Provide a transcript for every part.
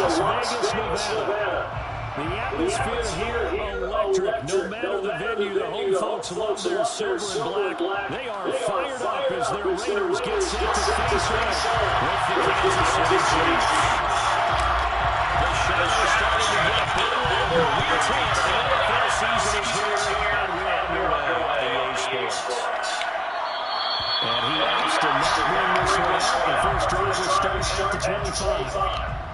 Las Vegas, Nevada. The atmosphere here electric. No matter the venue, the home folks love their silver and black. They are fired up as their Raiders get set to face off with the Kansas City Chiefs. The show is starting to get a bit longer. Week 10 of the NFL season is here, and we're underway on EA Sports. And he opts to not bring this one out. The first drive will start at the 25.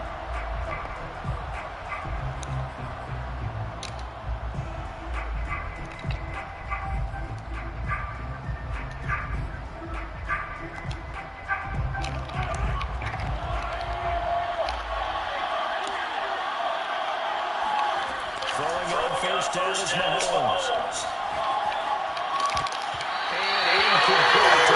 Throwing on first down is Mahomes. And incomplete to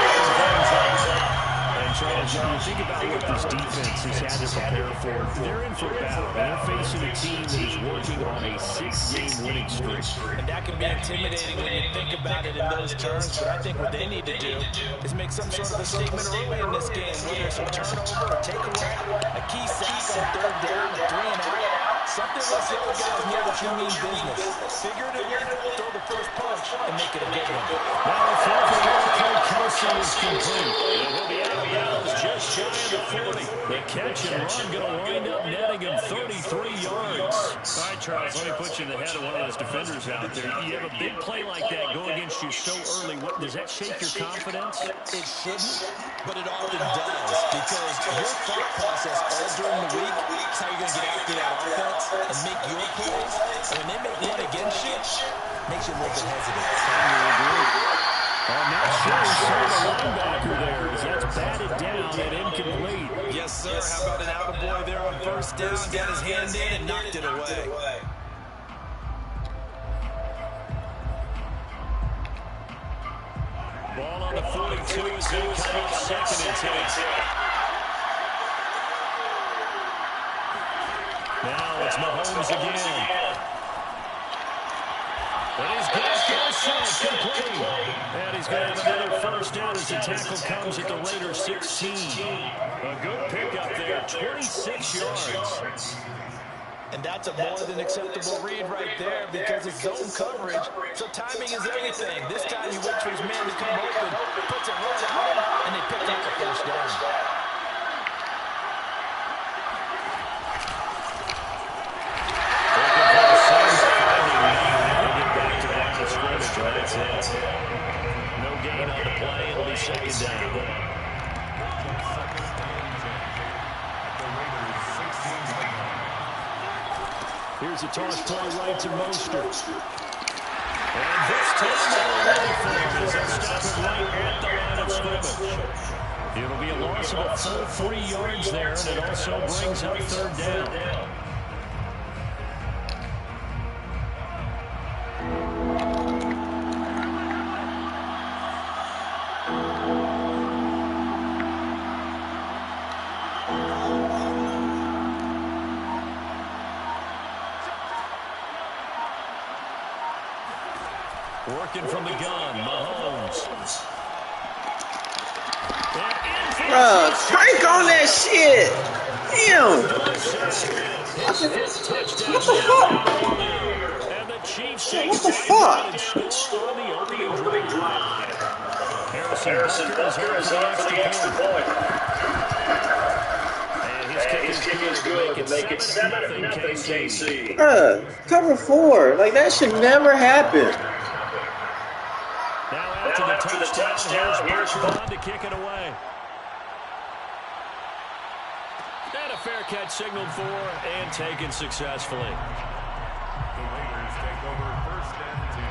and Charles, you think about what this defense has had to prepare for. They're in for a battle. They're facing a team that is working on a 6-game winning streak. And that can be intimidating when you think about it in those terms. But I think what they need to do is make some sort of a statement early in this game, whether it's a turnover, a takeaway, a key sack on third down, a 3-and-out. Something lets the other guys know that you mean business. Figuratively, throw the first punch and make it a big one. Now the throw for Kelsey is complete. And he'll be out of bounds just shy of the 40. The catch and run going to wind up netting him 33 yards. All right, Charles, let me put you in the head of one of those defenders out there. You have a big play like that go against you so early. Does that shake your confidence? It shouldn't, but it often does. Because your thought process all during the week is how you're going to get after that offense and make your plays. And when they make one against you, makes you a little bit hesitant. I'm not sure he saw the linebacker there as that's batted down and incomplete. Yes, sir. How about an out-of-boy there on first down? Got his hand in and knocked it away. Ball on the 42 is going to come up second and 10. Now it's Mahomes again. And he's got Kelsey complete. And he's going to have another first down as the tackle comes at the Raiders 16. A good pickup there, 26 yards. And that's a more than acceptable read right there because it's zone coverage. So timing is everything. This time you wait for his man to come open, puts it right out, and they picked up the first down. That's it. No gain on the play. It'll be second down. Here's a toss play right to Mostert. And this time they'll ready for him as they stop it right at the line of scrimmage. It'll be a loss of a full 3 yards there, and it also brings up third down. Working from the gun, Mahomes. Bruh, crank on that shit. Damn. What the fuck? What the fuck? Harrison Butker is on for the extra point. And his kick is good to make it 7-0 KC. Bruh, cover 4. Like, that should never happen. Now after the touchdown, here's Bond to kick it away. And a fair catch signaled for and taken successfully. The Raiders take over first and 10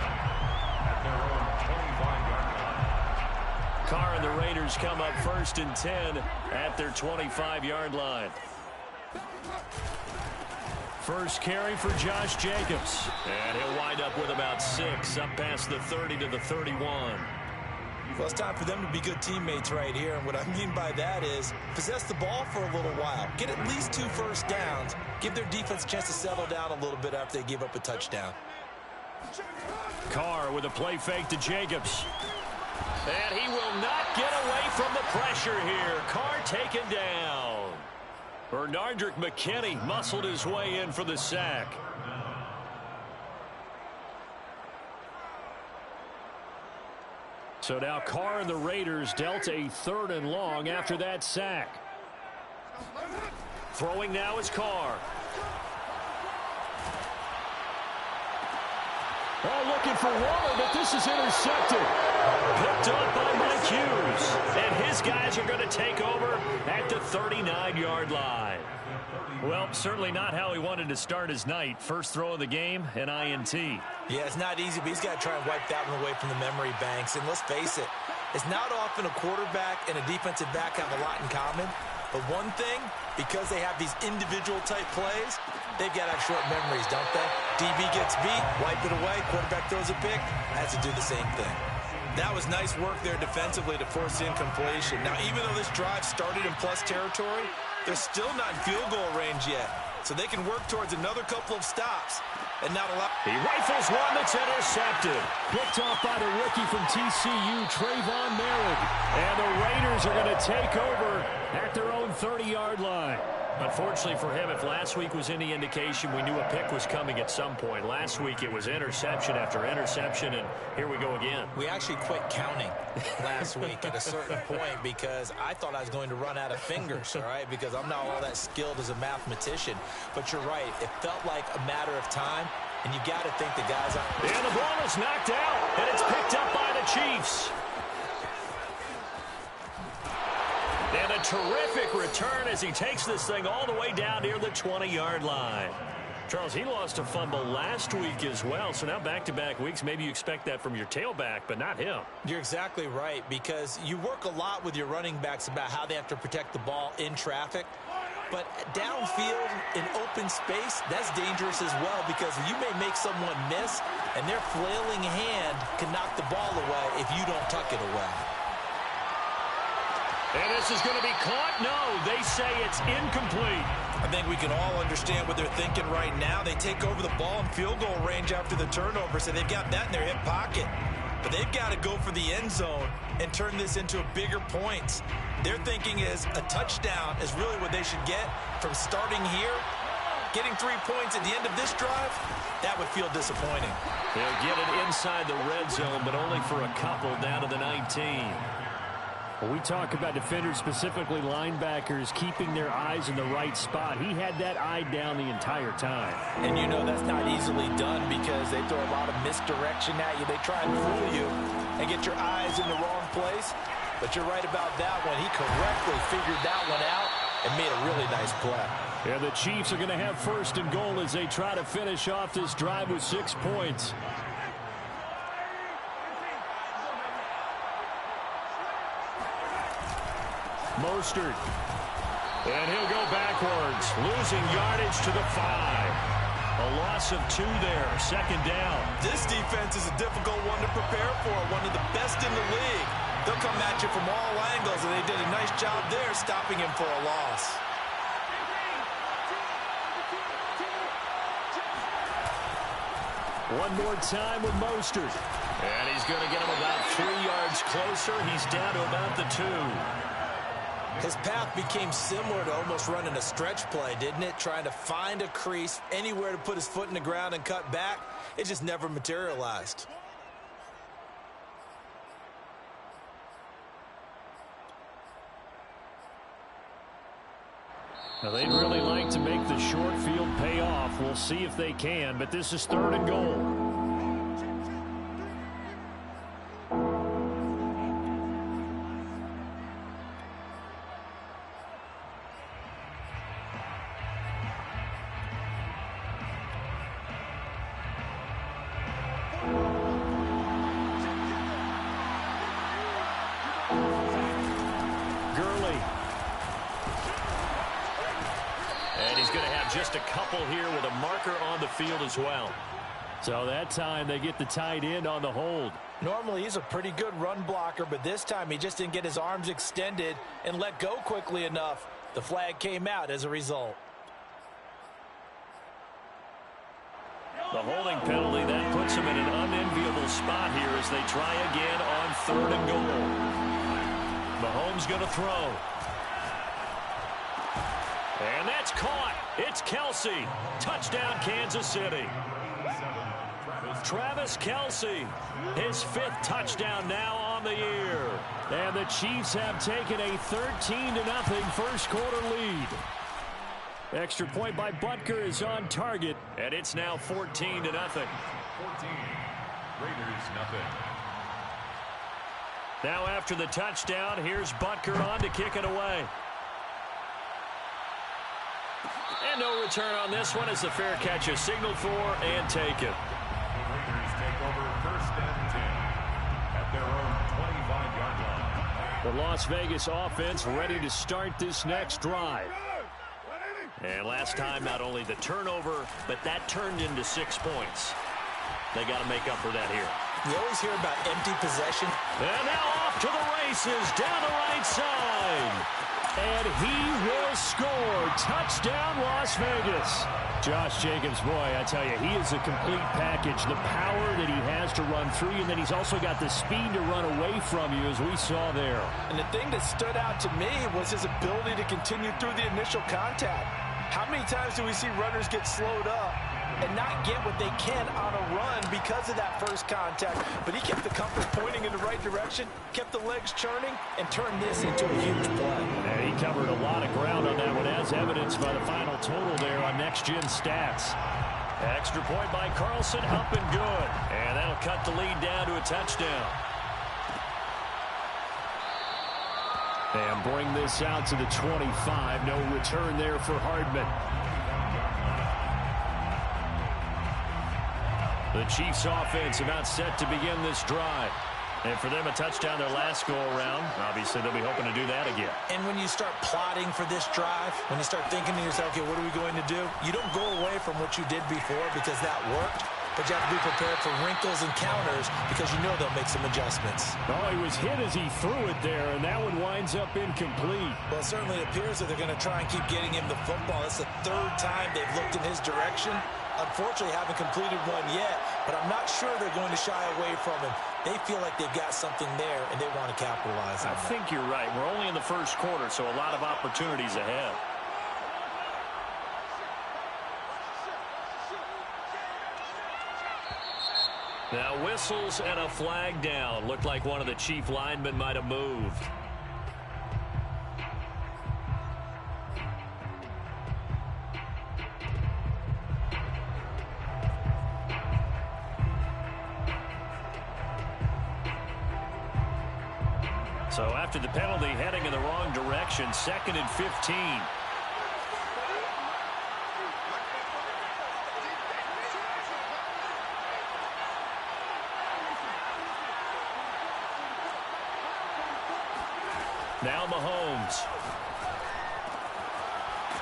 at their own 25-yard line. Carr and the Raiders come up first and 10 at their 25-yard line. First carry for Josh Jacobs. And he'll wind up with about 6 up past the 30 to the 31. Well, it's time for them to be good teammates right here. And what I mean by that is possess the ball for a little while. Get at least 2 first downs. Give their defense a chance to settle down a little bit after they give up a touchdown. Carr with a play fake to Jacobs. And he will not get away from the pressure here. Carr taken down. Bernardrick McKinney muscled his way in for the sack. So now Carr and the Raiders dealt a 3rd and long after that sack. Throwing now is Carr. Oh, looking for Waller, but this is intercepted. Picked up by Mike Hughes. And his guys are going to take over at the 39-yard line. Well, certainly not how he wanted to start his night. First throw of the game, an INT. Yeah, it's not easy, but he's got to try and wipe that one away from the memory banks. And let's face it, it's not often a quarterback and a defensive back have a lot in common. But one thing, because they have these individual type plays, they've got to have short memories, don't they? DB gets beat, wipe it away, quarterback throws a pick, has to do the same thing. That was nice work there defensively to force the incompletion. Now, even though this drive started in plus territory, they're still not in field goal range yet. So they can work towards another couple of stops and not allow. He rifles one that's intercepted. Picked off by the rookie from TCU, Trayvon Merritt. And the Raiders are going to take over at their own 30-yard line. Unfortunately for him, if last week was any indication, we knew a pick was coming at some point. Last week it was interception after interception, and here we go again. We actually quit counting last week at a certain point because I thought I was going to run out of fingers, all right, because I'm not all that skilled as a mathematician. But you're right. It felt like a matter of time, and you got to think the guys are. And the ball is knocked out, and it's picked up by the Chiefs. And a terrific return as he takes this thing all the way down near the 20-yard line. Charles, he lost a fumble last week as well, so now back-to-back weeks, maybe you expect that from your tailback, but not him. You're exactly right, because you work a lot with your running backs about how they have to protect the ball in traffic. But downfield, in open space, that's dangerous as well, because you may make someone miss, and their flailing hand can knock the ball away if you don't tuck it away. And this is going to be caught? No, they say it's incomplete. I think we can all understand what they're thinking right now. They take over the ball in field goal range after the turnover, so they've got that in their hip pocket. But they've got to go for the end zone and turn this into bigger points. Their thinking is a touchdown is really what they should get from starting here. Getting 3 points at the end of this drive, that would feel disappointing. They'll get it inside the red zone, but only for a couple down to the 19. When we talk about defenders, specifically linebackers, keeping their eyes in the right spot, he had that eye down the entire time. And you know that's not easily done because they throw a lot of misdirection at you. They try and fool you and get your eyes in the wrong place. But you're right about that one. He correctly figured that one out and made a really nice play. Yeah, the Chiefs are going to have 1st and goal as they try to finish off this drive with 6 points. Mostert. And he'll go backwards, losing yardage to the 5. A loss of 2 there, 2nd down. This defense is a difficult one to prepare for, one of the best in the league. They'll come at you from all angles, and they did a nice job there stopping him for a loss. One more time with Mostert. And he's going to get him about 3 yards closer. He's down to about the 2. His path became similar to almost running a stretch play, didn't it? Trying to find a crease, anywhere to put his foot in the ground and cut back. It just never materialized. Now, they'd really like to make the short field pay off. We'll see if they can, but this is 3rd and goal. Just a couple here with a marker on the field as well. So that time they get the tight end on the hold. Normally he's a pretty good run blocker, but this time he just didn't get his arms extended and let go quickly enough. The flag came out as a result. The holding penalty, that puts him in an unenviable spot here as they try again on 3rd and goal. Mahomes going to throw. And that's caught. It's Kelsey. Touchdown, Kansas City. Travis Kelsey, his 5th touchdown now on the year. And the Chiefs have taken a 13-0 first quarter lead. Extra point by Butker is on target, and it's now 14-0. 14. Raiders, nothing. Now after the touchdown, here's Butker on to kick it away. And no return on this one as the fair catch is signaled for and taken. Raiders take over first and 10 at their own 25-yard line. The Las Vegas offense ready to start this next drive. And last time, not only the turnover, but that turned into 6 points. They got to make up for that here. You always hear about empty possession. And now off to the races down the right side. And he will score. Touchdown, Las Vegas. Josh Jacobs, boy, I tell you, he is a complete package. The power that he has to run through you, and then he's also got the speed to run away from you, as we saw there. And the thing that stood out to me was his ability to continue through the initial contact. How many times do we see runners get slowed up and not get what they can on a run because of that first contact? But he kept the compass pointing in the right direction, kept the legs churning, and turned this into a huge play. And he covered a lot of ground on that one, as evidenced by the final total there on Next Gen Stats. Extra point by Carlson, up and good. And that'll cut the lead down to a touchdown. And bring this out to the 25. No return there for Hardman. The Chiefs offense about set to begin this drive. And for them, a touchdown their last go-around. Obviously, they'll be hoping to do that again. And when you start plotting for this drive, when you start thinking to yourself, okay, what are we going to do? You don't go away from what you did before because that worked. But you have to be prepared for wrinkles and counters because you know they'll make some adjustments. Oh, he was hit as he threw it there, and that one winds up incomplete. Well, it certainly appears that they're going to try and keep getting him the football. It's the 3rd time they've looked in his direction. Unfortunately, haven't completed one yet, but I'm not sure they're going to shy away from him. They feel like they've got something there, and they want to capitalize on it. I think you're right. We're only in the first quarter, so a lot of opportunities ahead. Now whistles and a flag down. Looked like one of the Chief linemen might have moved. So after the penalty, heading in the wrong direction, 2nd and 15. Now Mahomes.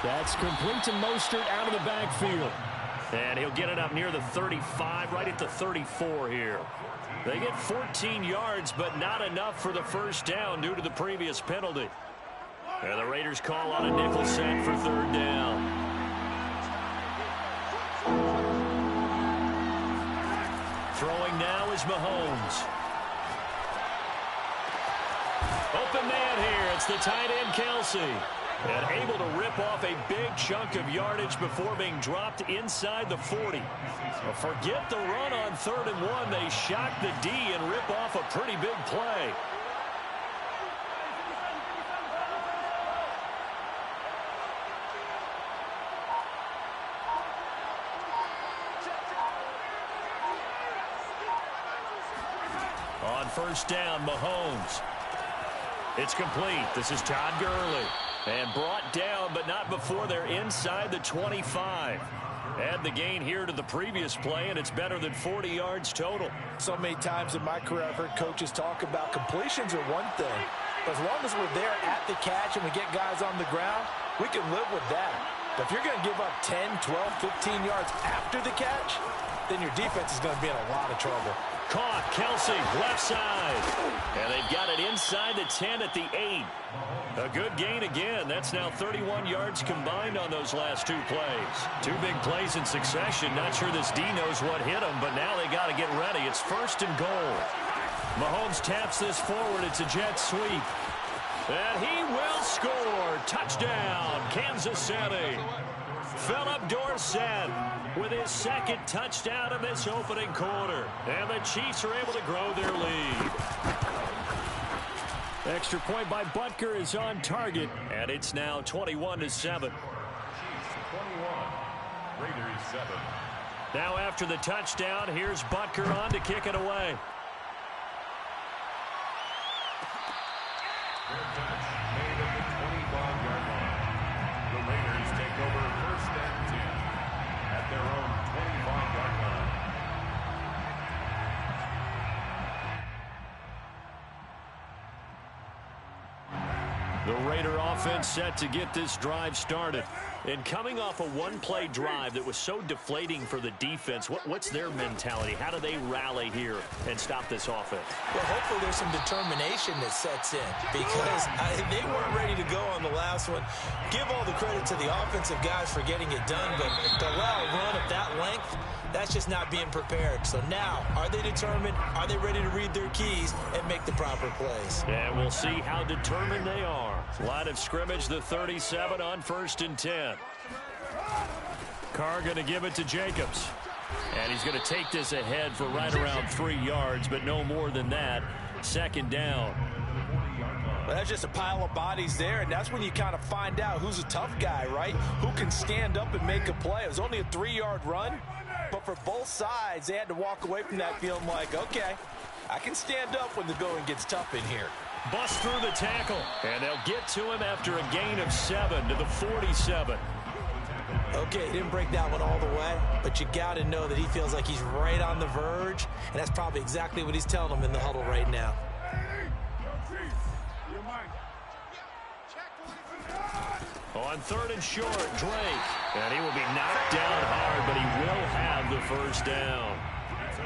That's complete to Mostert out of the backfield. And he'll get it up near the 35, right at the 34 here. They get 14 yards, but not enough for the first down due to the previous penalty. And the Raiders call on a nickel set for 3rd down. Throwing now is Mahomes. Open man here. It's the tight end, Kelsey. And able to rip off a big chunk of yardage before being dropped inside the 40. Well, forget the run on 3rd and 1. They shock the D and rip off a pretty big play. On 1st down, Mahomes. It's complete. This is Todd Gurley. And brought down, but not before they're inside the 25. Add the gain here to the previous play, and it's better than 40 yards total. So many times in my career, I've heard coaches talk about completions are one thing. But as long as we're there at the catch and we get guys on the ground, we can live with that. But if you're going to give up 10, 12, 15 yards after the catch, then your defense is going to be in a lot of trouble. Caught, Kelsey, left side. And they've got it inside the 10 at the 8. A good gain again. That's now 31 yards combined on those last 2 plays. 2 big plays in succession. Not sure this D knows what hit them, but now they got to get ready. It's 1st and goal. Mahomes taps this forward. It's a jet sweep. And he will score. Touchdown, Kansas City. Philip Dorsett with his second touchdown in this opening quarter. And the Chiefs are able to grow their lead. Extra point by Butker is on target, and it's now 21-7. Chiefs 21, Raiders 7. Now after the touchdown, here's Butker on to kick it away. Fair catch made at the 25-yard line. The Raiders take over first and 10 at their own 25-yard line. The Raider offense set to get this drive started. And coming off a one-play drive that was so deflating for the defense, what's their mentality? How do they rally here and stop this offense? Well, hopefully there's some determination that sets in because they weren't ready to go on the last one. Give all the credit to the offensive guys for getting it done, but to allow a run of that length, that's just not being prepared. So now, are they determined? Are they ready to read their keys and make the proper plays? And we'll see how determined they are. Line of scrimmage, the 37 on 1st and 10. Carr going to give it to Jacobs. And he's going to take this ahead for right around 3 yards, but no more than that. Second down. Well, that's just a pile of bodies there, and that's when you kind of find out who's a tough guy, right? Who can stand up and make a play. It was only a 3-yard run, but for both sides, they had to walk away from that feeling like, okay, I can stand up when the going gets tough in here. Bust through the tackle, and they'll get to him after a gain of 7 to the 47. Okay, he didn't break that one all the way, but you got to know that he feels like he's right on the verge, and that's probably exactly what he's telling them in the huddle right now. On 3rd and short, Drake. And he will be knocked down hard, but he will have the first down.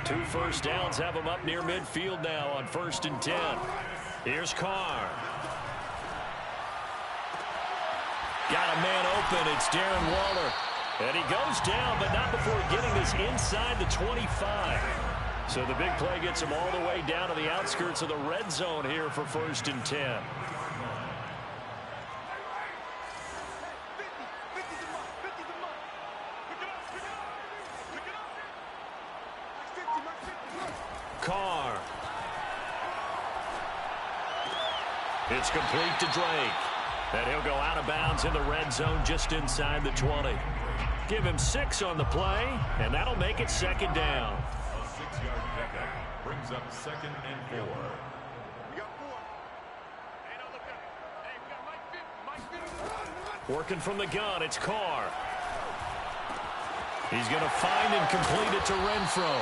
2 first downs have him up near midfield now on 1st and 10. Here's Carr. Got a man open. It's Darren Waller. And he goes down, but not before getting this inside the 25. So the big play gets him all the way down to the outskirts of the red zone here for 1st and 10. Carr. It's complete to Drake. And he'll go out of bounds in the red zone just inside the 20. Give him 6 on the play, and that'll make it second down. A 6-yard pickup brings up 2nd and 4. Working from the gun, it's Carr. He's going to find and complete it to Renfro.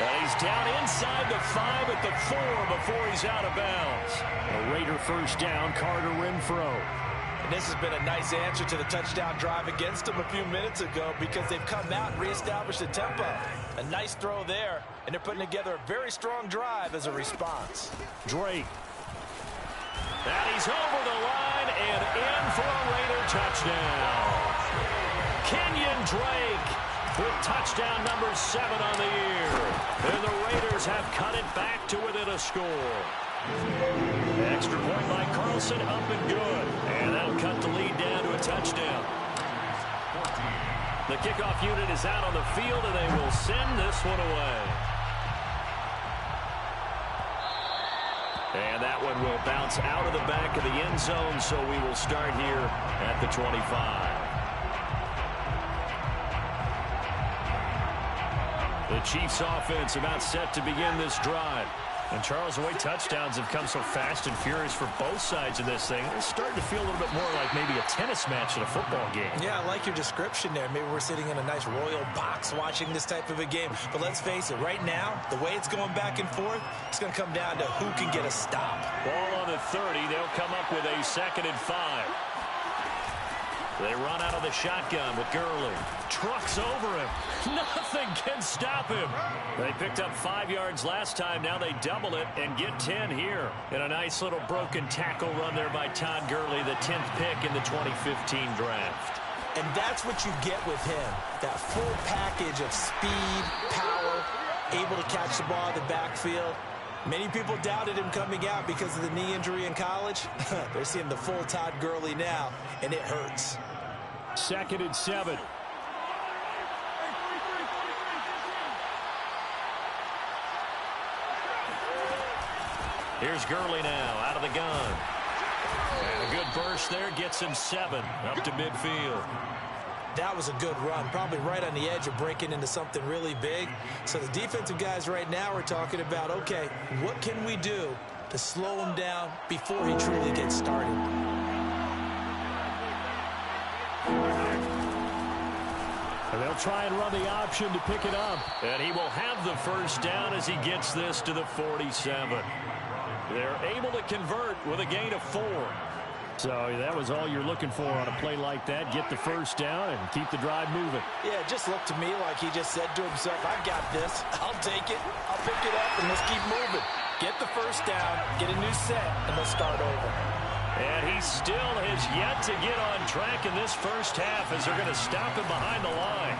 And he's down inside the 5 at the 4 before he's out of bounds. A Raider first down, Carter Renfro. And this has been a nice answer to the touchdown drive against them a few minutes ago because they've come out and reestablished the tempo. A nice throw there, and they're putting together a very strong drive as a response. Drake. And he's over the line and in for a Raider touchdown. Kenyon Drake with touchdown number 7 on the year. And the Raiders have cut it back to within a score. Extra point by Carlson, up and good. And that'll cut the lead down to a touchdown. The kickoff unit is out on the field, and they will send this one away. And that one will bounce out of the back of the end zone, so we will start here at the 25. The Chiefs offense about set to begin this drive. And Charles, the way touchdowns have come so fast and furious for both sides of this thing, it's starting to feel a little bit more like maybe a tennis match at a football game. Yeah, I like your description there. Maybe we're sitting in a nice royal box watching this type of a game. But let's face it, right now, the way it's going back and forth, it's going to come down to who can get a stop. Ball on the 30. They'll come up with a 2nd and 5. They run out of the shotgun with Gurley. Trucks over him. Nothing can stop him. They picked up 5 yards last time. Now they double it and get 10 here. And a nice little broken tackle run there by Todd Gurley, the 10th pick in the 2015 draft. And that's what you get with him. That full package of speed, power, able to catch the ball in the backfield. Many people doubted him coming out because of the knee injury in college. They're seeing the full Todd Gurley now, and it hurts. 2nd and 7. Here's Gurley now out of the gun. And a good burst there gets him 7 up to midfield. That was a good run, probably right on the edge of breaking into something really big. So the defensive guys right now are talking about, okay, what can we do to slow him down before he truly gets started? And they'll try and run the option to pick it up. And he will have the first down as he gets this to the 47. They're able to convert with a gain of 4. So that was all you're looking for on a play like that. Get the first down and keep the drive moving. Yeah, it just looked to me like he just said to himself, I've got this. I'll take it. I'll pick it up, and let's keep moving. Get the first down, get a new set, and let's start over. And he still has yet to get on track in this first half as they're going to stop him behind the line.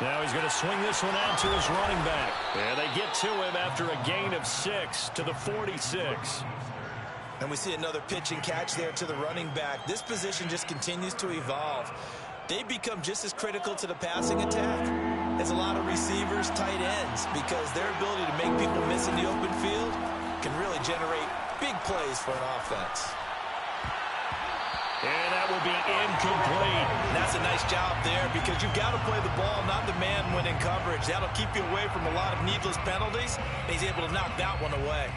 Now he's going to swing this one out to his running back. And they get to him after a gain of 6 to the 46. And we see another pitch and catch there to the running back. This position just continues to evolve. They become just as critical to the passing attack as a lot of receivers, tight ends, because their ability to make people miss in the open field can really generate big plays for an offense. And that will be incomplete. And that's a nice job there because you've got to play the ball, not the man when in coverage. That'll keep you away from a lot of needless penalties, and he's able to knock that one away.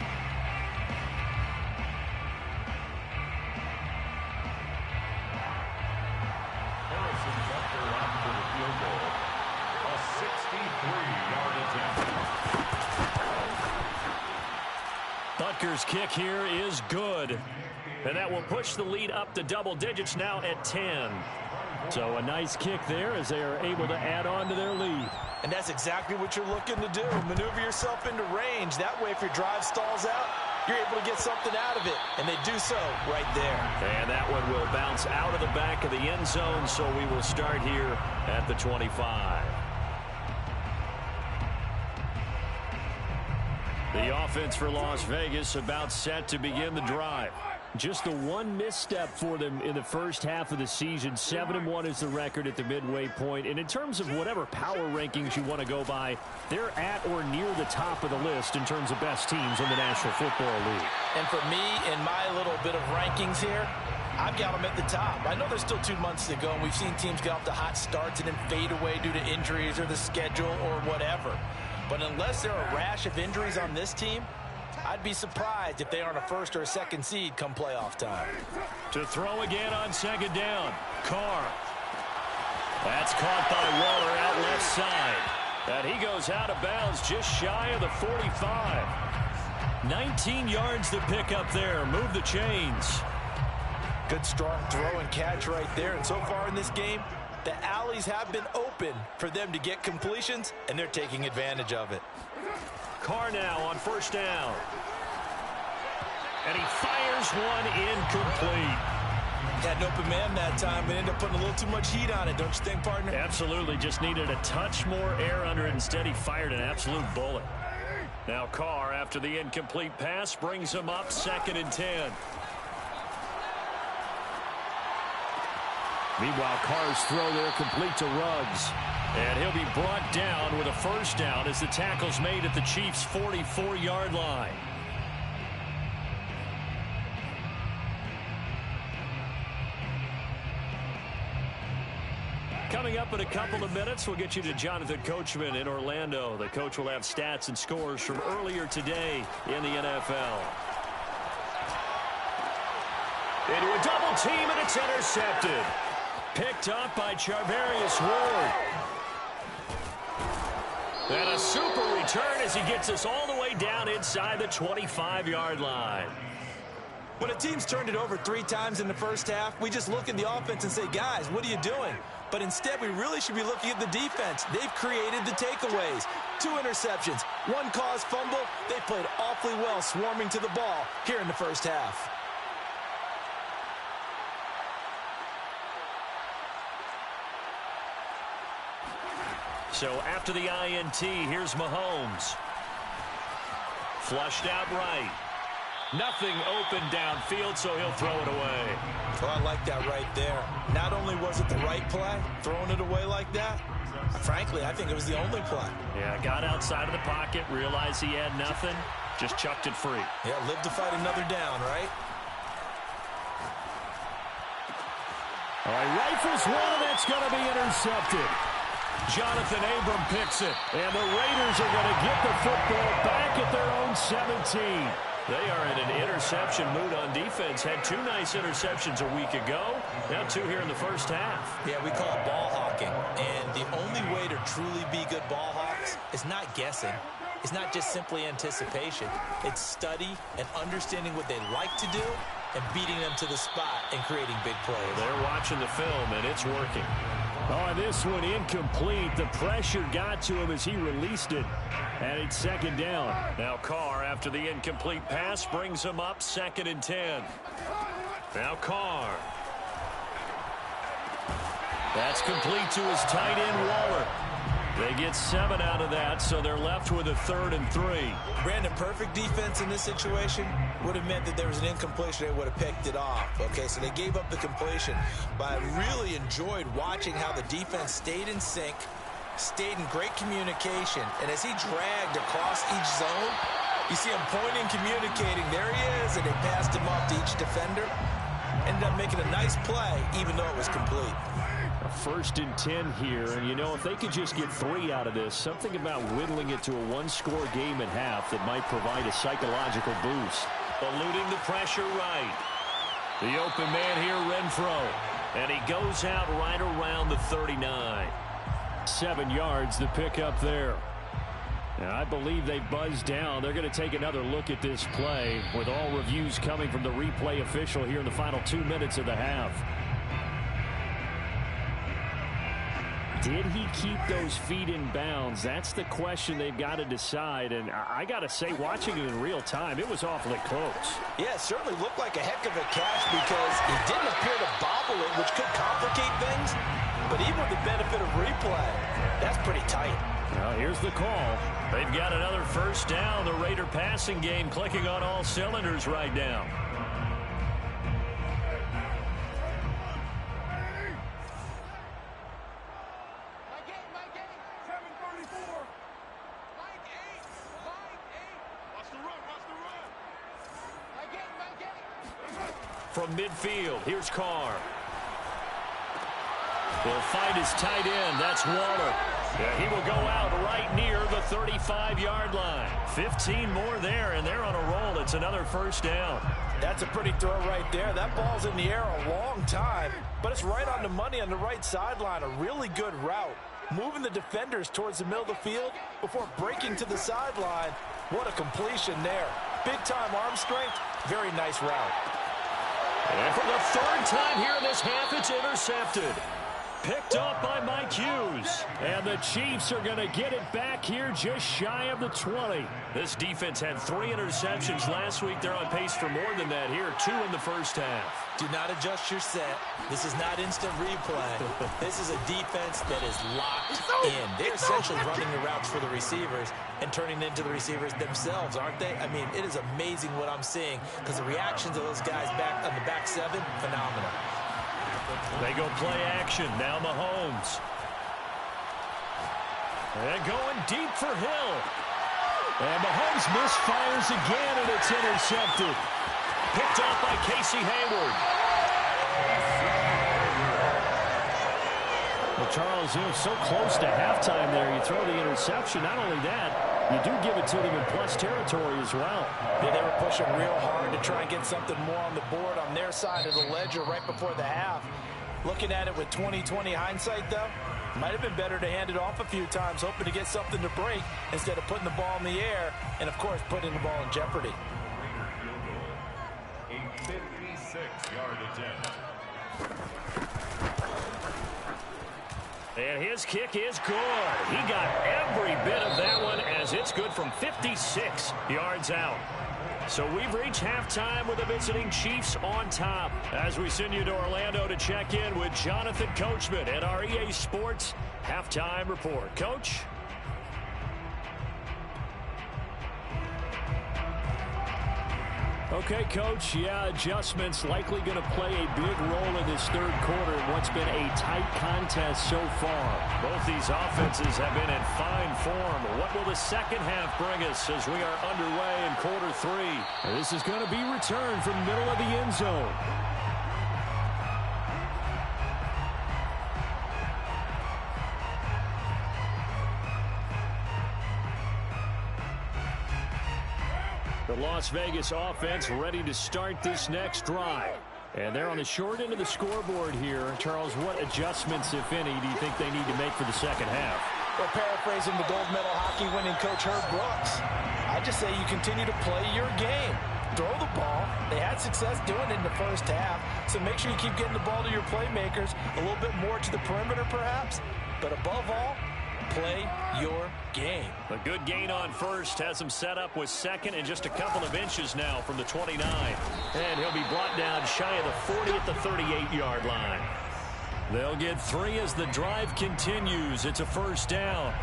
Butker's kick here is good. And that will push the lead up to double digits now at 10. So a nice kick there as they are able to add on to their lead. And that's exactly what you're looking to do. Maneuver yourself into range. That way if your drive stalls out, you're able to get something out of it. And they do so right there. And that one will bounce out of the back of the end zone. So we will start here at the 25. The offense for Las Vegas about set to begin the drive. Just the one misstep for them in the first half of the season. 7-1 is the record at the midway point. And in terms of whatever power rankings you want to go by, they're at or near the top of the list in terms of best teams in the National Football League. And for me, in my little bit of rankings here, I've got them at the top. I know there's still 2 months to go, and we've seen teams get off to hot starts and then fade away due to injuries or the schedule or whatever. But unless there are a rash of injuries on this team, I'd be surprised if they aren't a first or a second seed come playoff time. To throw again on second down. Carr. That's caught by Waller out left side. And he goes out of bounds just shy of the 45. 19 yards to pick up there. Move the chains. Good strong throw and catch right there. And so far in this game, the alleys have been open for them to get completions, and they're taking advantage of it. Carr now on first down. And he fires one incomplete. Had an open man that time, but ended up putting a little too much heat on it, don't you think, partner? Absolutely. Just needed a touch more air under it. Instead, he fired an absolute bullet. Now Carr, after the incomplete pass, brings him up 2nd and 10. Meanwhile, Carr's throw there complete to Ruggs. And he'll be brought down with a first down as the tackle's made at the Chiefs' 44-yard line. Coming up in a couple of minutes, we'll get you to Jonathan Coachman in Orlando. The coach will have stats and scores from earlier today in the NFL. Into a double team, and it's intercepted. Picked up by Charvarius Ward. And a super return as he gets us all the way down inside the 25-yard line. When a team's turned it over 3 times in the first half, we just look at the offense and say, guys, what are you doing? But instead, we really should be looking at the defense. They've created the takeaways. 2 interceptions, 1 caused fumble. They played awfully well swarming to the ball here in the first half. So after the INT, here's Mahomes. Flushed out right. Nothing open downfield, so he'll throw it away. Well, I like that right there. Not only was it the right play, throwing it away like that, frankly, I think it was the only play. Yeah, got outside of the pocket, realized he had nothing, just chucked it free. Yeah, live to fight another down, right? All right, rifles one, and that's going to be intercepted. Jonathan Abram picks it, and the Raiders are going to get the football back at their own 17. They are in an interception mood on defense. Had 2 nice interceptions a week ago. Now 2 here in the first half. Yeah, we call it ball hawking. And the only way to truly be good ball hawks is not guessing. It's not just simply anticipation. It's study and understanding what they like to do and beating them to the spot and creating big plays. They're watching the film, and it's working. Oh, this one incomplete. The pressure got to him as he released it. And it's second down. Now Carr, after the incomplete pass, brings him up 2nd and 10. Now Carr. That's complete to his tight end, Waller. They get 7 out of that, so they're left with a 3rd and 3. Brandon, perfect defense in this situation would have meant that there was an incompletion. They would have picked it off. Okay, so they gave up the completion. But I really enjoyed watching how the defense stayed in sync, stayed in great communication. And as he dragged across each zone, you see him pointing, communicating. There he is, and they passed him off to each defender. Ended up making a nice play, even though it was complete. 1st and 10 here, and you know, if they could just get 3 out of this, something about whittling it to a 1-score game at half that might provide a psychological boost. Eluding the pressure right. The open man here, Renfro, and he goes out right around the 39. 7 yards, the pickup there. And I believe they buzzed down. They're going to take another look at this play with all reviews coming from the replay official here in the final 2 minutes of the half. Did he keep those feet in bounds? That's the question they've got to decide. And I got to say, watching it in real time, it was awfully close. Yeah, it certainly looked like a heck of a catch because he didn't appear to bobble it, which could complicate things. But even with the benefit of replay, that's pretty tight. Well, here's the call. They've got another 1st down. The Raider passing game clicking on all cylinders right now. From midfield, here's Carr. He'll find his tight end. That's Waller. Yeah, he will go out right near the 35-yard line. 15 more there, and they're on a roll. It's another 1st down. That's a pretty throw right there. That ball's in the air a long time, but it's right on the money on the right sideline. A really good route. Moving the defenders towards the middle of the field before breaking to the sideline. What a completion there. Big-time arm strength. Very nice route. And for the 3rd time here in this half, it's intercepted. Picked up by Mike Hughes. And the Chiefs are going to get it back here just shy of the 20. This defense had 3 interceptions last week. They're on pace for more than that here. 2 in the first half. Do not adjust your set. This is not instant replay. This is a defense that is locked in. They're essentially running the routes for the receivers and turning into the receivers themselves, aren't they? I mean, it is amazing what I'm seeing because the reactions of those guys back on the back 7, phenomenal. They go play action. Now Mahomes. And going deep for Hill. And Mahomes misfires again, and it's intercepted. Picked up by Casey Hayward. Well, Charles, you know, so close to halftime there. You throw the interception. Not only that, you do give it to them in plus territory as well. Yeah, they were pushing real hard to try and get something more on the board on their side of the ledger right before the half. Looking at it with 20/20 hindsight, though, might have been better to hand it off a few times, hoping to get something to break instead of putting the ball in the air and, of course, putting the ball in jeopardy. A 56-yard attempt. And his kick is good. He got every bit of that one as it's good from 56 yards out. So we've reached halftime with the visiting Chiefs on top. As we send you to Orlando to check in with Jonathan Coachman at our EA Sports Halftime Report. Coach? Okay, Coach, yeah, adjustments likely going to play a big role in this third quarter in what's been a tight contest so far. Both these offenses have been in fine form. What will the second half bring us as we are underway in quarter three? And this is going to be returned from the middle of the end zone. The Las Vegas offense ready to start this next drive. And they're on the short end of the scoreboard here. Charles, what adjustments, if any, do you think they need to make for the second half? Well, paraphrasing the gold medal hockey winning coach Herb Brooks, I just say you continue to play your game. Throw the ball. They had success doing it in the first half, so make sure you keep getting the ball to your playmakers, a little bit more to the perimeter perhaps, but above all, play your game. A good gain on first has him set up with second and just a couple of inches now from the 29. And he'll be brought down shy of the 40 at the 38-yard line. They'll get 3 as the drive continues. It's a first down.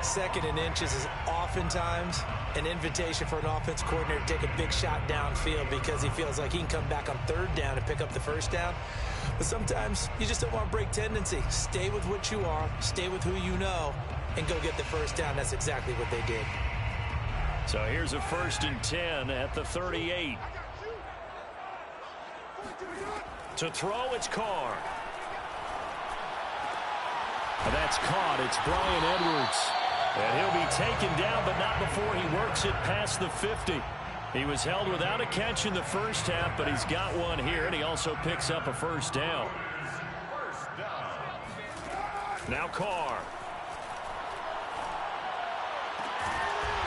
Second and inches is oftentimes an invitation for an offense coordinator to take a big shot downfield because he feels like he can come back on third down and pick up the first down. But sometimes you just don't want to break tendency. Stay with what you are, stay with who you know, and go get the first down. That's exactly what they did. So here's a 1st and 10 at the 38. To throw, it's Carr. And that's caught. It's Brian Edwards. And he'll be taken down, but not before he works it past the 50. He was held without a catch in the first half, but he's got one here, and he also picks up a first down. Now Carr.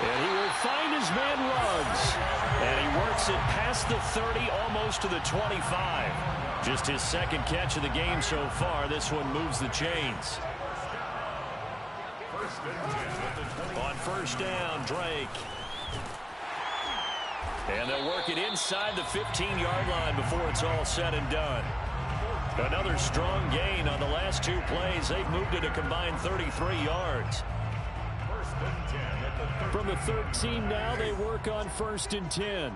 And he will find his man Ruggs. And he works it past the 30, almost to the 25. Just his second catch of the game so far. This one moves the chains. On first down, Drake. And they'll work it inside the 15-yard line before it's all said and done. Another strong gain on the last 2 plays. They've moved it a combined 33 yards. From the 13 now, they work on 1st and 10.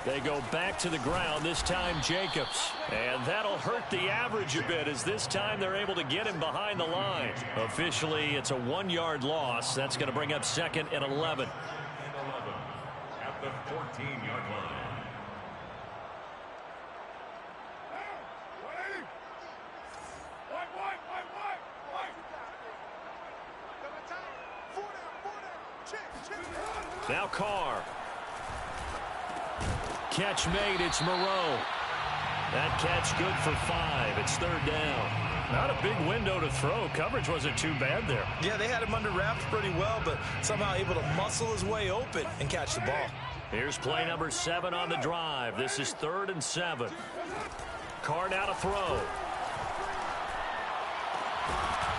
They go back to the ground, this time Jacobs. And that'll hurt the average a bit as this time they're able to get him behind the line. Officially, it's a 1-yard loss. That's going to bring up 2nd and 11. At the 14-yard line. Now Carr. Catch made. It's Moreau. That catch good for 5. It's 3rd down. Not a big window to throw. Coverage wasn't too bad there. Yeah, they had him under wraps pretty well, but somehow able to muscle his way open and catch the ball. Here's play number 7 on the drive. This is 3rd and 7. Carr now to throw.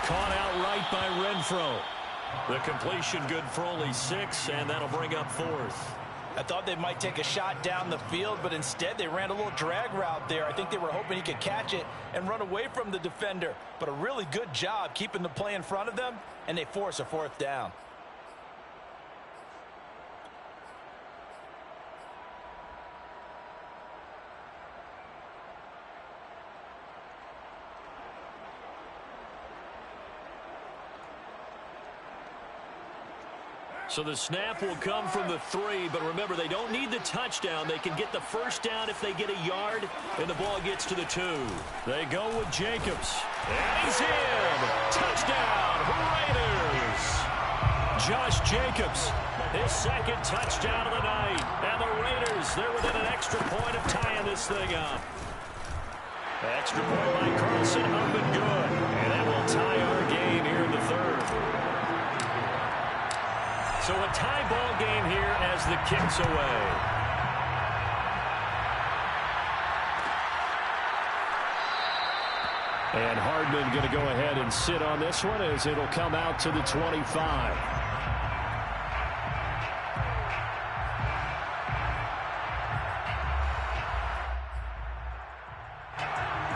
Caught out right by Renfro. The completion good for only 6, and that'll bring up 4th. I thought they might take a shot down the field, but instead they ran a little drag route there. I think they were hoping he could catch it and run away from the defender. But a really good job keeping the play in front of them, and they force a 4th down. So the snap will come from the 3, but remember, they don't need the touchdown. They can get the first down if they get a yard, and the ball gets to the 2. They go with Jacobs. And he's in! Touchdown, Raiders! Josh Jacobs, his 2nd touchdown of the night. And the Raiders, they're within an extra point of tying this thing up. Extra point by Carlson, up and good. And that will tie our game here in the 3rd. So a tie ball game here as the kick's away. And Hardman going to go ahead and sit on this one as it'll come out to the 25.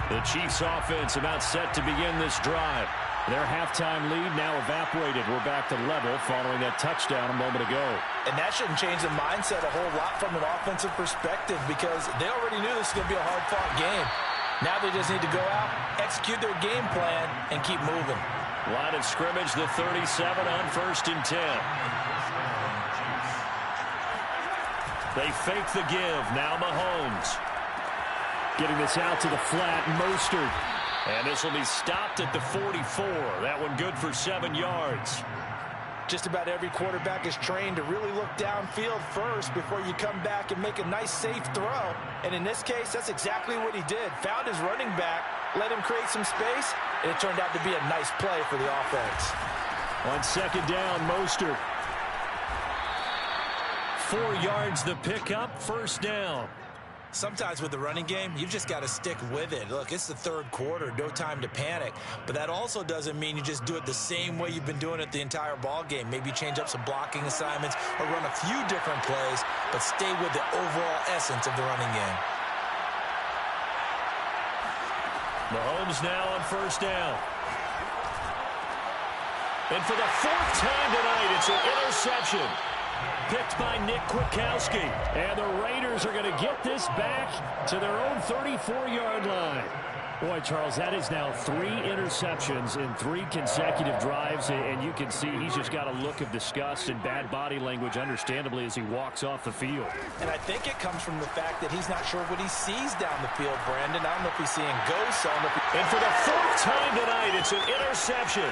The Chiefs offense about set to begin this drive. Their halftime lead now evaporated. We're back to level following that touchdown a moment ago. And that shouldn't change the mindset a whole lot from an offensive perspective because they already knew this was going to be a hard-fought game. Now they just need to go out, execute their game plan, and keep moving. Line of scrimmage, the 37 on 1st and 10. They fake the give. Now Mahomes. Getting this out to the flat, Mostert. And this will be stopped at the 44. That one good for 7 yards. Just about every quarterback is trained to really look downfield first before you come back and make a nice, safe throw. And in this case, that's exactly what he did. Found his running back, let him create some space, and it turned out to be a nice play for the offense. On 2nd down, Mostert. 4 yards the pickup, 1st down. Sometimes with the running game, you've just got to stick with it. Look, it's the 3rd quarter, no time to panic. But that also doesn't mean you just do it the same way you've been doing it the entire ball game. Maybe change up some blocking assignments or run a few different plays, but stay with the overall essence of the running game. Mahomes now on 1st down. And for the 4th time tonight, it's an interception. Picked by Nick Kwiatkowski. And the Raiders are going to get this back to their own 34-yard line. Boy, Charles, that is now 3 interceptions in 3 consecutive drives. And you can see he's just got a look of disgust and bad body language, understandably, as he walks off the field. And I think it comes from the fact that he's not sure what he sees down the field, Brandon. I don't know if he's seeing ghosts. And for the 4th time tonight, it's an interception.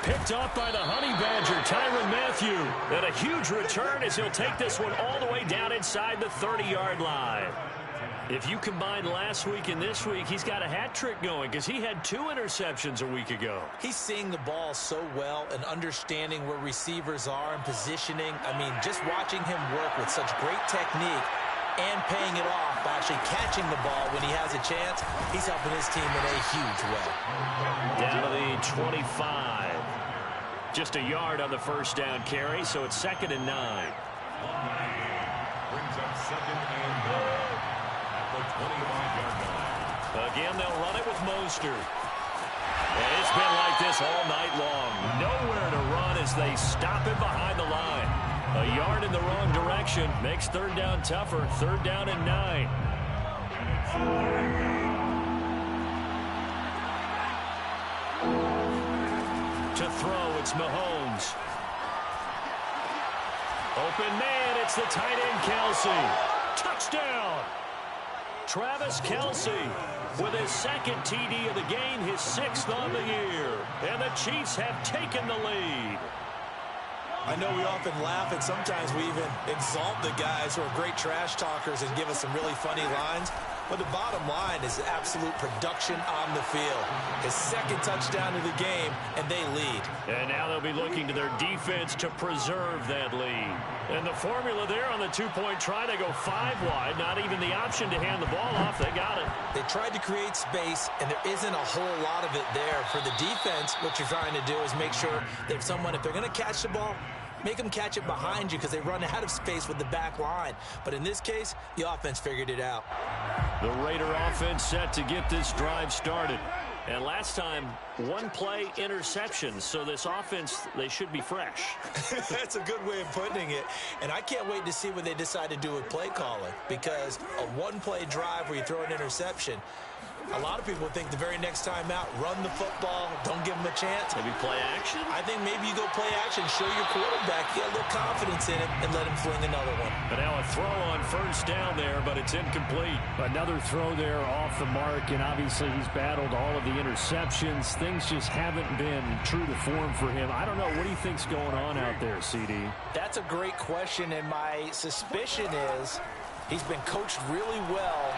Picked off by the Honey Badger, Tyrann Mathieu. And a huge return as he'll take this one all the way down inside the 30-yard line. If you combine last week and this week, he's got a hat trick going because he had 2 interceptions a week ago. He's seeing the ball so well and understanding where receivers are and positioning. I mean, just watching him work with such great technique and paying it off by actually catching the ball when he has a chance, he's helping his team in a huge way. Down to the 25. Just a yard on the 1st down carry, so it's 2nd and 9. Brings up 2nd and 9 at the 25-yard line. Again, they'll run it with Mostert. And it's been like this all night long. Nowhere to run as they stop him behind the line. A yard in the wrong direction makes 3rd down tougher. 3rd down and 9. To throw, it's Mahomes. Open man, it's the tight end, Kelce. Touchdown! Travis Kelce with his 2nd TD of the game, his 6th on the year. And the Chiefs have taken the lead. I know we often laugh and sometimes we even exalt the guys who are great trash talkers and give us some really funny lines. But the bottom line is absolute production on the field. His 2nd touchdown of the game, and they lead. And now they'll be looking to their defense to preserve that lead. And the formula there on the 2-point try, they go 5 wide. Not even the option to hand the ball off. They got it. They tried to create space, and there isn't a whole lot of it there. For the defense, what you're trying to do is make sure that someone, if they're going to catch the ball, make them catch it behind you because they run out of space with the back line. But in this case, the offense figured it out. The Raider offense set to get this drive started. And last time, 1-play interceptions. So this offense, they should be fresh. That's a good way of putting it. And I can't wait to see what they decide to do with play calling. Because a 1-play drive where you throw an interception, a lot of people think the very next time out, run the football, don't give them a chance. Maybe play action? I think maybe you go play action, show your quarterback, get a little confidence in him, and let him fling another one. But now a throw on 1st down there, but it's incomplete. Another throw there off the mark, and obviously he's battled all of the interceptions. Things just haven't been true to form for him. I don't know. What do you think's going on out there, CD? That's a great question, and my suspicion is he's been coached really well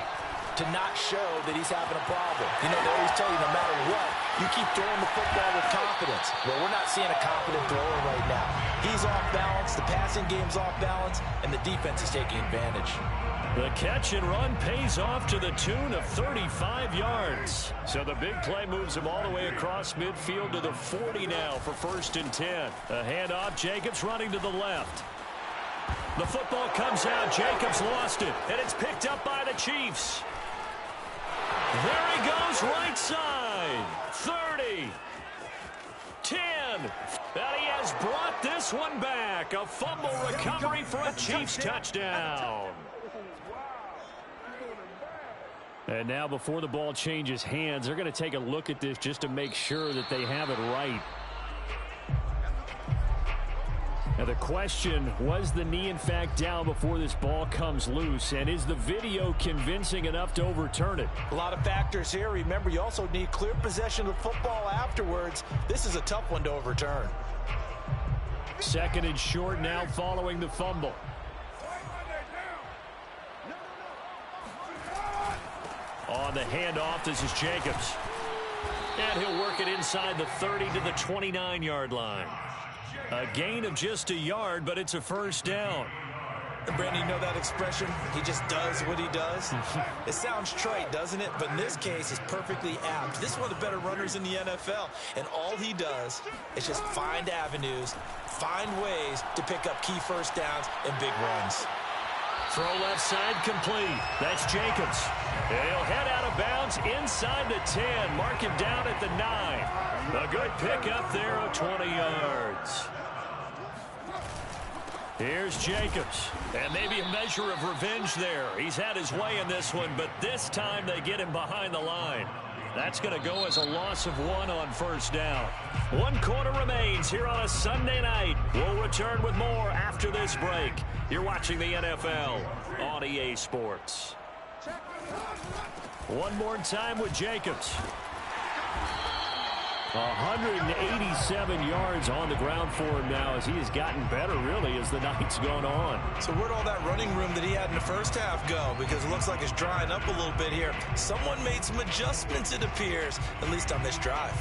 to not show that he's having a problem. You know, they always tell you no matter what, you keep throwing the football with confidence. Well, we're not seeing a confident thrower right now. He's off balance, the passing game's off balance, and the defense is taking advantage. The catch and run pays off to the tune of 35 yards. So the big play moves him all the way across midfield to the 40 now for 1st and 10. A handoff, Jacobs running to the left. The football comes out, Jacobs lost it, and it's picked up by the Chiefs. There he goes, right side, 30. again. And he has brought this one back. A fumble recovery for a Chiefs touchdown. And now before the ball changes hands, they're going to take a look at this just to make sure that they have it right. Now the question, was the knee in fact down before this ball comes loose? And is the video convincing enough to overturn it? A lot of factors here. Remember, you also need clear possession of the football afterwards. This is a tough one to overturn. Second and short now following the fumble. On the handoff, this is Jacobs. And he'll work it inside the 30 to the 29-yard line. A gain of just a yard, but it's a first down. Brandon, you know that expression? He just does what he does. It sounds trite, doesn't it? But in this case, it's perfectly apt. This is one of the better runners in the NFL. And all he does is just find avenues, find ways to pick up key first downs and big runs. Throw left side complete. That's Jacobs. And he'll head out of bounds inside the 10. Mark him down at the 9. A good pickup there of 20 yards. Here's Jacobs. And maybe a measure of revenge there. He's had his way in this one, but this time they get him behind the line. That's going to go as a loss of 1 on first down. 1 quarter remains here on a Sunday night. We'll return with more after this break. You're watching the NFL on EA Sports. One more time with Jacobs. 187 yards on the ground for him now as he has gotten better, really, as the night's gone on. So where'd all that running room that he had in the first half go? Because it looks like it's drying up a little bit here. Someone made some adjustments, it appears, at least on this drive.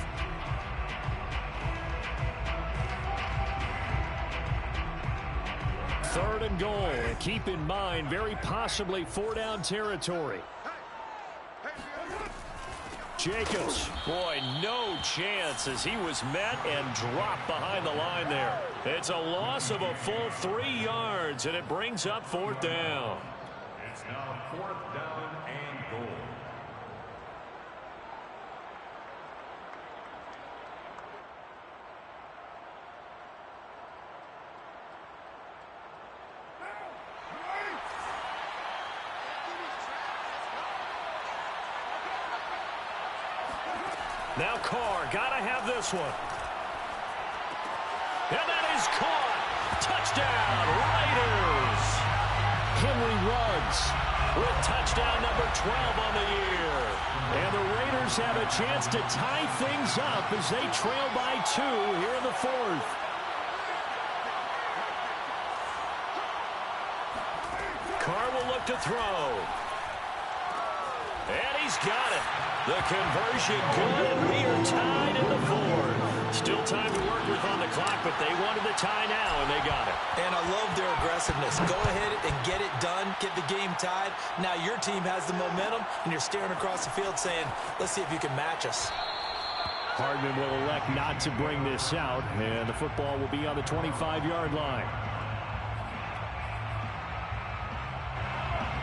Third and goal. Keep in mind, very possibly 4-down territory. Jacobs, boy, no chance as he was met and dropped behind the line there. It's a loss of a full 3 yards, and it brings up 4th down. It's now 4th down and goal. Now Carr, gotta have this one. And that is caught. Touchdown, Raiders. Henry Ruggs with touchdown number 12 on the year. And the Raiders have a chance to tie things up as they trail by 2 here in the 4th. Carr will look to throw. And he's got it. The conversion good, and we are tied in the 4th. Still time to work with on the clock, but they wanted the tie now, and they got it. And I love their aggressiveness. Go ahead and get it done, get the game tied. Now your team has the momentum, and you're staring across the field saying, let's see if you can match us. Hardman will elect not to bring this out, and the football will be on the 25-yard line.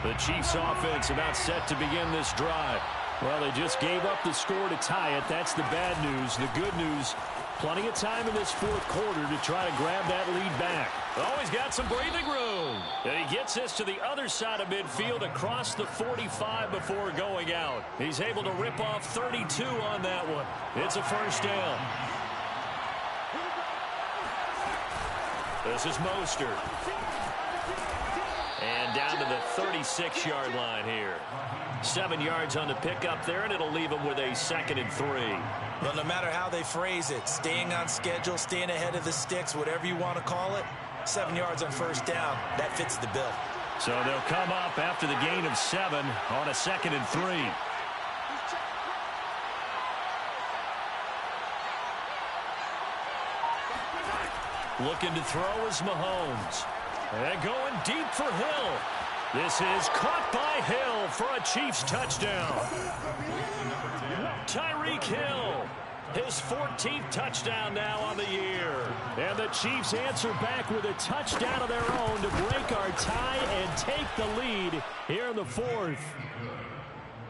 The Chiefs offense about set to begin this drive. Well, they just gave up the score to tie it. That's the bad news. The good news, plenty of time in this 4th quarter to try to grab that lead back. Oh, he's got some breathing room. And he gets this to the other side of midfield across the 45 before going out. He's able to rip off 32 on that one. It's a first down. This is Mostert. And down to the 36-yard line here. 7 yards on the pickup there, and it'll leave them with a 2nd and 3. Well, no matter how they phrase it, staying on schedule, staying ahead of the sticks, whatever you want to call it, 7 yards on first down, that fits the bill. So they'll come up after the gain of 7 on a 2nd and 3. Looking to throw is Mahomes. And going deep for Hill. This is caught by Hill for a Chiefs touchdown. Tyreek Hill, his 14th touchdown now on the year. And the Chiefs answer back with a touchdown of their own to break our tie and take the lead here in the 4th.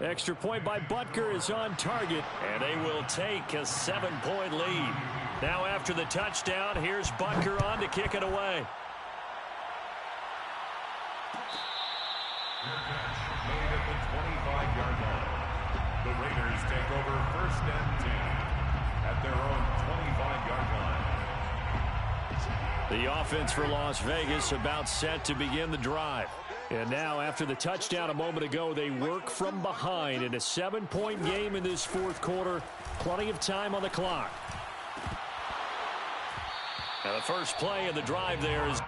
Extra point by Butker is on target, and they will take a 7-point lead. Now after the touchdown, here's Butker on to kick it away. Made at the 25-yard line. The Raiders take over 1st and 10 at their own 25-yard line. The offense for Las Vegas about set to begin the drive. And now after the touchdown a moment ago, they work from behind in a 7-point game in this 4th quarter. Plenty of time on the clock. Now the first play of the drive there is...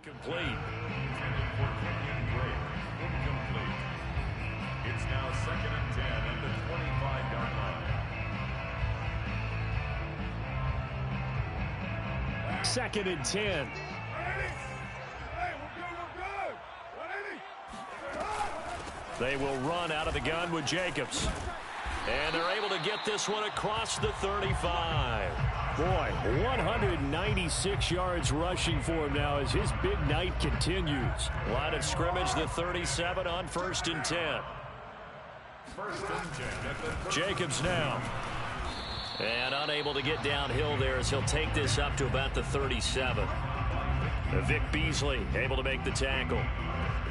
Incomplete. Intended for Kenyon Drake. Incomplete. It's now 2nd and 10 at the 25-yard line. 2nd and 10. They will run out of the gun with Jacobs. And they're able to get this one across the 35. Boy, 196 yards rushing for him now as his big night continues. Line of scrimmage, the 37 on 1st and 10. Jacobs now. And unable to get downhill there as he'll take this up to about the 37. Vic Beasley able to make the tackle.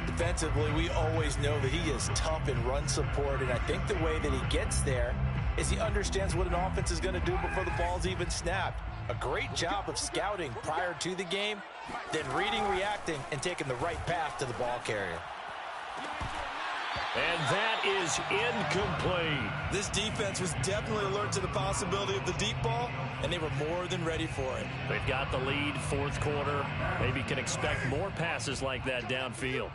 Defensively, we always know that he is tough in run support, and I think the way that he gets there is he understands what an offense is going to do before the ball's even snapped. A great job of scouting prior to the game, then reading, reacting, and taking the right path to the ball carrier. And that is incomplete. This defense was definitely alert to the possibility of the deep ball, and they were more than ready for it. They've got the lead, 4th quarter. Maybe can expect more passes like that downfield.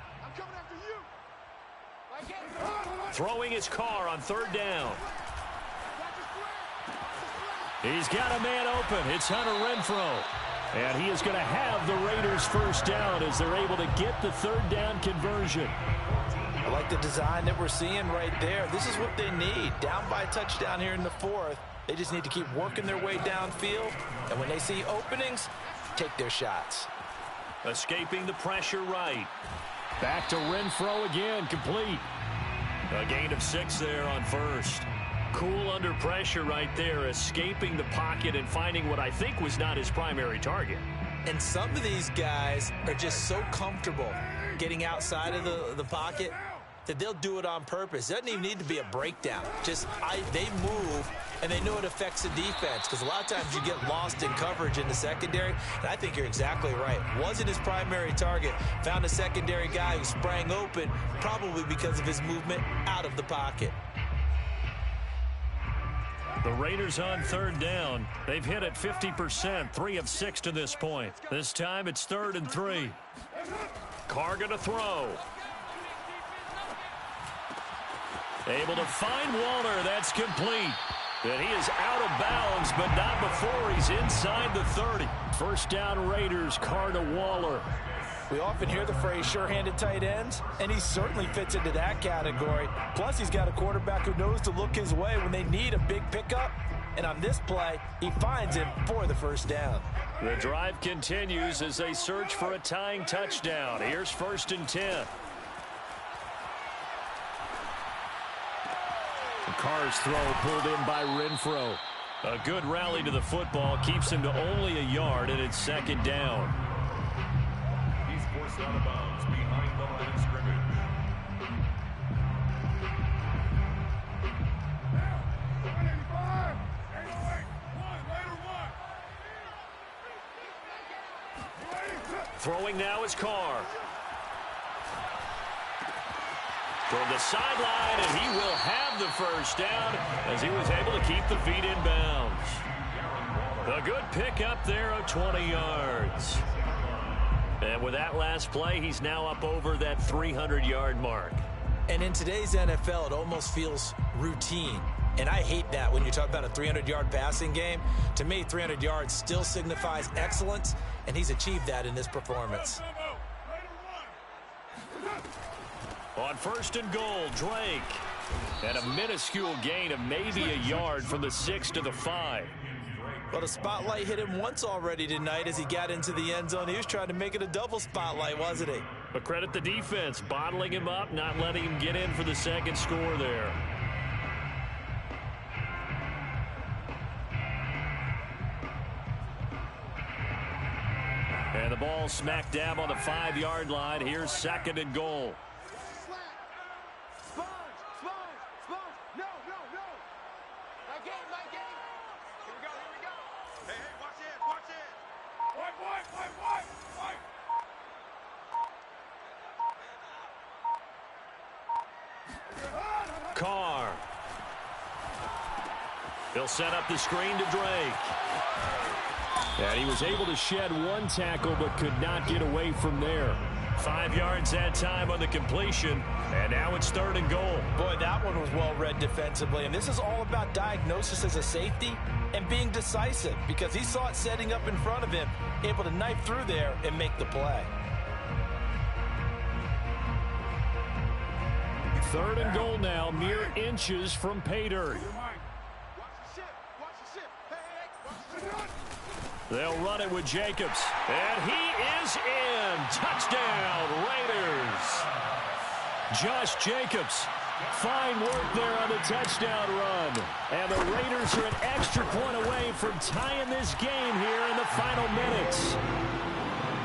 Throwing his car on 3rd down. He's got a man open. It's Hunter Renfrow. And he is going to have the Raiders 1st down as they're able to get the 3rd down conversion. I like the design that we're seeing right there. This is what they need. Down by a touchdown here in the 4th. They just need to keep working their way downfield. And when they see openings, take their shots. Escaping the pressure right. Back to Renfrow again, complete. A gain of 6 there on 1st. Cool under pressure right there, escaping the pocket and finding what I think was not his primary target. And some of these guys are just so comfortable getting outside of the pocket that they'll do it on purpose. It doesn't even need to be a breakdown. They move, and they know it affects the defense, because a lot of times you get lost in coverage in the secondary, and I think you're exactly right. Wasn't his primary target. Found a secondary guy who sprang open, probably because of his movement out of the pocket. The Raiders on 3rd down. They've hit it 50%, 3 of 6 to this point. This time it's 3rd and 3. Carr going to throw. Able to find Waller. That's complete. And he is out of bounds, but not before he's inside the 30. 1st down Raiders, Carr to Waller. We often hear the phrase sure-handed tight ends, and he certainly fits into that category. Plus, he's got a quarterback who knows to look his way when they need a big pickup. And on this play, he finds him for the 1st down. The drive continues as they search for a tying touchdown. Here's 1st and 10. Carr's throw pulled in by Renfrow. A good rally to the football keeps him to only a yard, and it's 2nd down. He's forced out of bounds behind the line of scrimmage. Throwing now is Carr. Toward the sideline, and he will have the 1st down as he was able to keep the feet in bounds. A good pickup there of 20 yards. And with that last play, he's now up over that 300-yard mark. And in today's NFL, it almost feels routine. And I hate that when you talk about a 300-yard passing game. To me, 300 yards still signifies excellence, and he's achieved that in this performance. On 1st and goal, Drake. And a minuscule gain of maybe a yard from the 6 to the 5. Well, the spotlight hit him once already tonight as he got into the end zone. He was trying to make it a double spotlight, wasn't he? But credit the defense, bottling him up, not letting him get in for the 2nd score there. And the ball smack dab on the 5-yard line. Here's 2nd and goal. Carr. He'll set up the screen to Drake. And he was able to shed one tackle but could not get away from there. 5 yards that time on the completion, and now it's 3rd and goal. Boy, that one was well read defensively, and this is all about diagnosis as a safety and being decisive because he saw it setting up in front of him, able to knife through there and make the play. Third and goal now, mere inches from pay dirt. They'll run it with Jacobs. And he is in. Touchdown, Raiders. Josh Jacobs. Fine work there on the touchdown run. And the Raiders are an extra point away from tying this game here in the final minutes.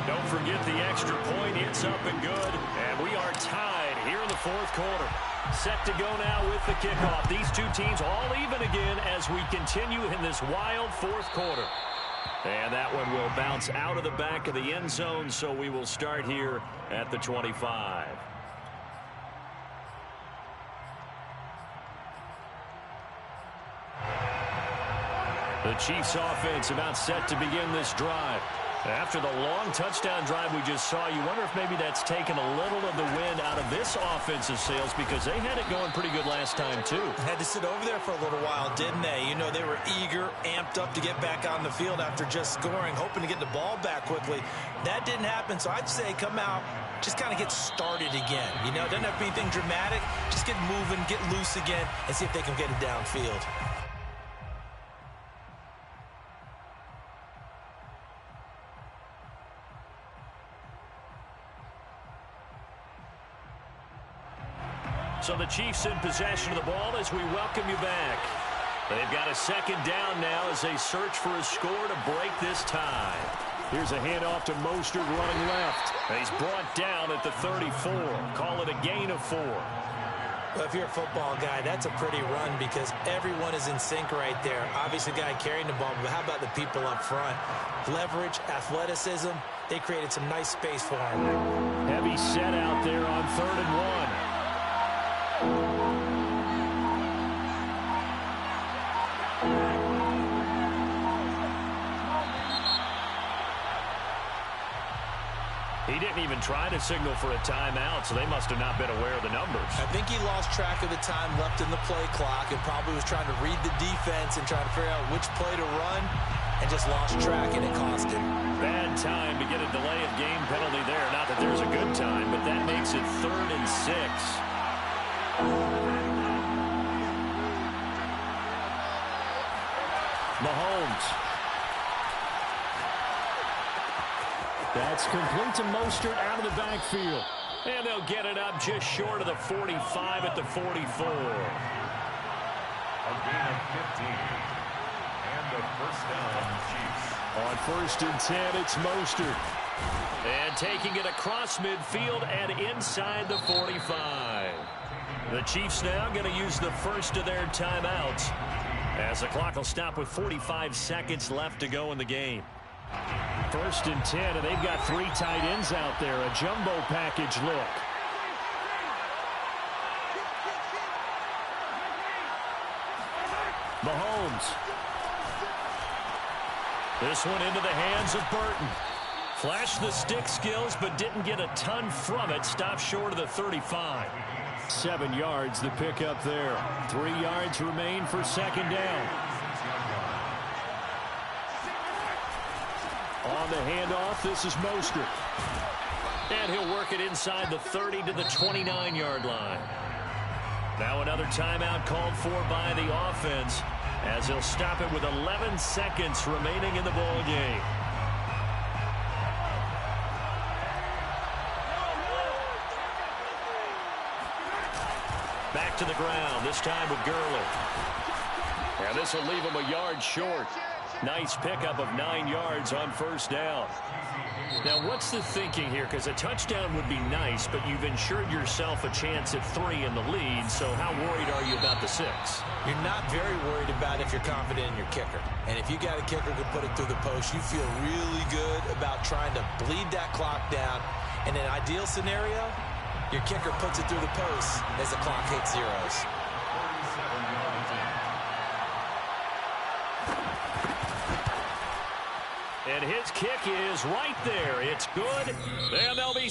Don't forget the extra point. It's up and good. And we are tied here in the fourth quarter. Set to go now with the kickoff. These two teams all even again as we continue in this wild fourth quarter. And that one will bounce out of the back of the end zone, so we will start here at the 25. The Chiefs offense about set to begin this drive. After the long touchdown drive we just saw, you wonder if maybe that's taken a little of the wind out of this offensive sails because they had it going pretty good last time too. Had to sit over there for a little while, didn't they? You know, they were eager, amped up to get back on the field after just scoring, hoping to get the ball back quickly. That didn't happen, so I'd say come out, just kind of get started again. You know, it doesn't have to be anything dramatic. Just get moving, get loose again, and see if they can get it downfield. So the Chiefs in possession of the ball as we welcome you back. They've got a second down now as they search for a score to break this tie. Here's a handoff to Mostert running left. He's brought down at the 34. Call it a gain of 4. Well, if you're a football guy, that's a pretty run because everyone is in sync right there. Obviously, the guy carrying the ball, but how about the people up front? Leverage, athleticism, they created some nice space for him. Heavy set out there on 3rd and 1. He didn't even try to signal for a timeout, so they must have not been aware of the numbers. I think he lost track of the time left in the play clock and probably was trying to read the defense and trying to figure out which play to run and just lost track, and it cost him. Bad time to get a delay of game penalty there. Not that there's a good time, but that makes it 3rd and 6. Mahomes. That's complete to Mostert out of the backfield. And they'll get it up just short of the 45 at the 44. A gain of 15. And the first down, Chiefs. On 1st and 10, it's Mostert. And taking it across midfield and inside the 45. The Chiefs now going to use the first of their timeouts as the clock will stop with 45 seconds left to go in the game. 1st and 10, and they've got 3 tight ends out there. A jumbo package look. Mahomes. This one into the hands of Burton. Flashed the stick skills, but didn't get a ton from it. Stopped short of the 35. 7 yards the pickup there. 3 yards remain for 2nd down. On the handoff, this is Mostert. And he'll work it inside the 30 to the 29-yard line. Now another timeout called for by the offense as they'll stop it with 11 seconds remaining in the ball game. Back to the ground, this time with Gurley. And this will leave him a yard short. Nice pickup of 9 yards on 1st down. Now, what's the thinking here? Because a touchdown would be nice, but you've ensured yourself a chance at 3 in the lead, so how worried are you about the 6? You're not very worried about if you're confident in your kicker. And if you got a kicker who can put it through the post, you feel really good about trying to bleed that clock down. In an ideal scenario, your kicker puts it through the post as the clock hits zeros. And his kick is right there. It's good. And they'll be